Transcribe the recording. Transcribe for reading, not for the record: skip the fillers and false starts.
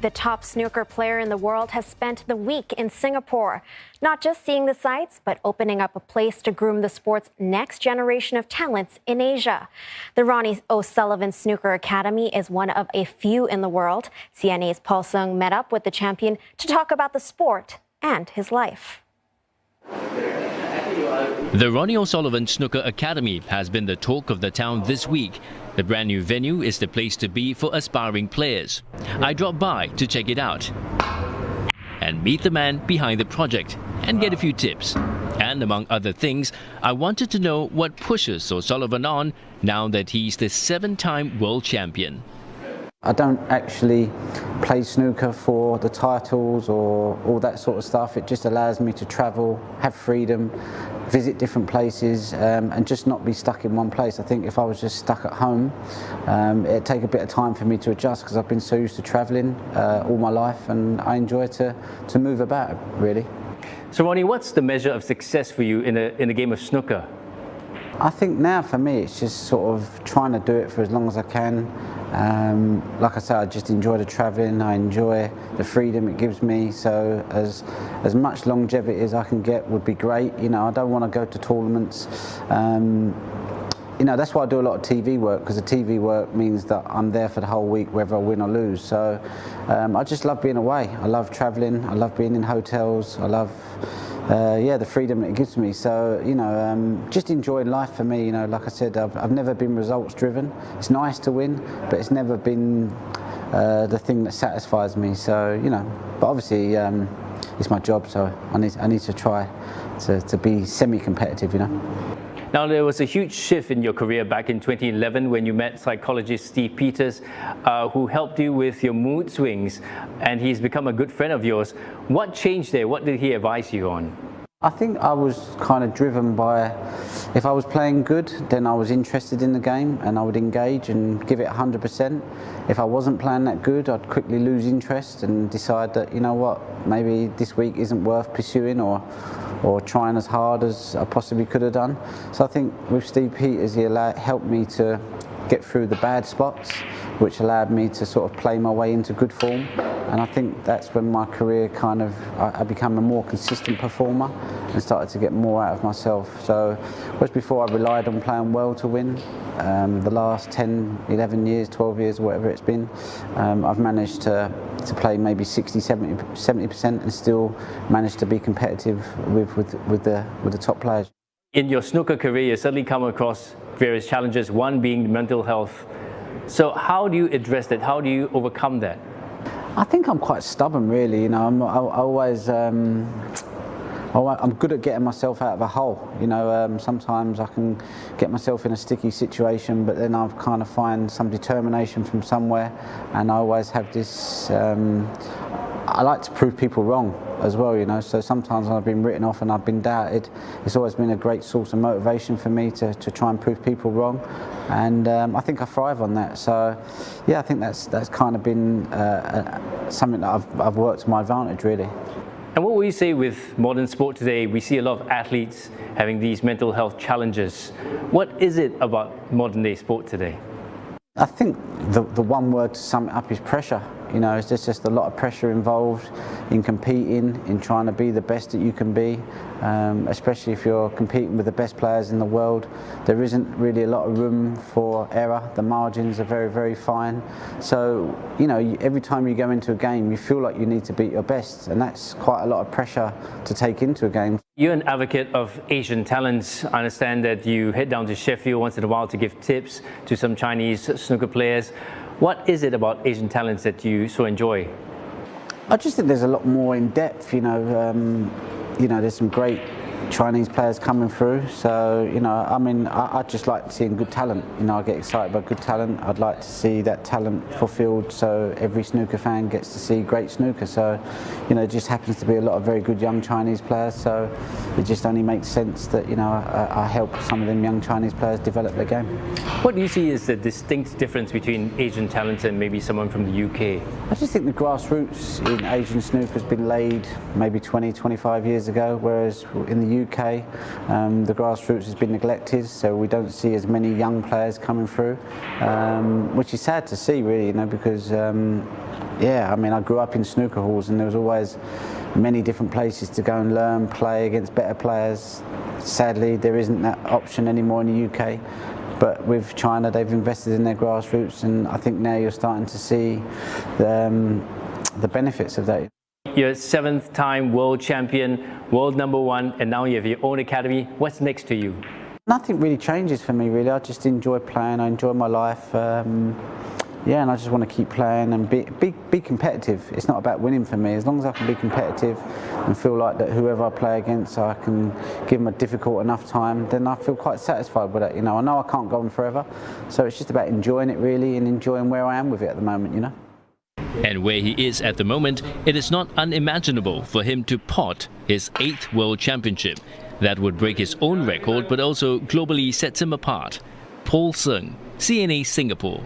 The top snooker player in the world has spent the week in Singapore, not just seeing the sights, but opening up a place to groom the sport's next generation of talents in Asia. The Ronnie O'Sullivan Snooker Academy is one of a few in the world. CNA's Paul Sung met up with the champion to talk about the sport and his life. The Ronnie O'Sullivan Snooker Academy has been the talk of the town this week. The brand new venue is the place to be for aspiring players. I dropped by to check it out and meet the man behind the project and get a few tips. And among other things, I wanted to know what pushes O'Sullivan on now that he's the 7-time world champion. I don't actually play snooker for the titles or all that sort of stuff. It just allows me to travel, have freedom, visit different places and just not be stuck in one place. I think if I was just stuck at home, it'd take a bit of time for me to adjust because I've been so used to travelling all my life, and I enjoy to move about, really. So Ronnie, what's the measure of success for you in a game of snooker? I think now for me it's just sort of trying to do it for as long as I can. Like I said, I just enjoy the travelling, I enjoy the freedom it gives me, so as much longevity as I can get would be great. You know, I don't want to go to tournaments. You know, that's why I do a lot of TV work, because the TV work means that I'm there for the whole week whether I win or lose. So I just love being away. I love travelling, I love being in hotels, I love the freedom it gives me. So, you know, just enjoying life for me. You know, like I said, I've never been results driven. It's nice to win, but it's never been the thing that satisfies me. So, you know, but obviously it's my job, so I need to try to be semi-competitive, you know. Now, there was a huge shift in your career back in 2011 when you met psychologist Steve Peters, who helped you with your mood swings, and he's become a good friend of yours. What changed there? What did he advise you on? I think I was kind of driven by, if I was playing good, then I was interested in the game and I would engage and give it 100%. If I wasn't playing that good, I'd quickly lose interest and decide that, you know what, maybe this week isn't worth pursuing or trying as hard as I possibly could have done. So I think with Steve Peters, he helped me to get through the bad spots, which allowed me to sort of play my way into good form. And I think that's when my career kind of, I became a more consistent performer and started to get more out of myself. So whereas before I relied on playing well to win, the last 10, 11 years, 12 years, whatever it's been, I've managed to play maybe 60, 70% and still manage to be competitive with the top players. In your snooker career, you certainly come across various challenges, one being mental health. So how do you address that? How do you overcome that? I think I'm quite stubborn, really. You know, I'm good at getting myself out of a hole. You know, sometimes I can get myself in a sticky situation, but then I kind of find some determination from somewhere, and I always have this. I like to prove people wrong as well, you know, so sometimes when I've been written off and I've been doubted, it's always been a great source of motivation for me to try and prove people wrong, and I think I thrive on that. So yeah, I think that's kind of been something that I've worked to my advantage, really. And what will you say with modern sport today? We see a lot of athletes having these mental health challenges. What is it about modern day sport today? I think the one word to sum it up is pressure. You know, it's just a lot of pressure involved in competing, in trying to be the best that you can be, especially if you're competing with the best players in the world. There isn't really a lot of room for error. The margins are very, very fine. So, you know, every time you go into a game, you feel like you need to beat your best, and that's quite a lot of pressure to take into a game. You're an advocate of Asian talents. I understand that you head down to Sheffield once in a while to give tips to some Chinese snooker players. What is it about Asian talents that you so enjoy? I just think there's a lot more in depth. You know, there's some great Chinese players coming through. So, you know, I mean, I just like seeing good talent. You know, I get excited by good talent. I'd like to see that talent fulfilled, so every snooker fan gets to see great snooker. So, you know, it just happens to be a lot of very good young Chinese players. So it just only makes sense that, you know, I help some of them young Chinese players develop their game. What do you see as the distinct difference between Asian talents and maybe someone from the UK? I just think the grassroots in Asian snooker has been laid maybe 20, 25 years ago, whereas in the UK, the grassroots has been neglected, so we don't see as many young players coming through, which is sad to see, really, you know, because Yeah, I mean, I grew up in snooker halls and there was always many different places to go and learn, play against better players. Sadly, there isn't that option anymore in the UK. But with China, they've invested in their grassroots, and I think now you're starting to see the benefits of that. You're 7th-time world champion, world #1, and now you have your own academy. What's next to you? Nothing really changes for me, really. I just enjoy playing. I enjoy my life. Yeah, and I just want to keep playing and be competitive. It's not about winning for me. As long as I can be competitive and feel like that whoever I play against, I can give them a difficult enough time, then I feel quite satisfied with it. You know, I know I can't go on forever, so it's just about enjoying it really and enjoying where I am with it at the moment, you know. And where he is at the moment, it is not unimaginable for him to pot his 8th World Championship. That would break his own record, but also globally sets him apart. Paul Seng, CNA Singapore.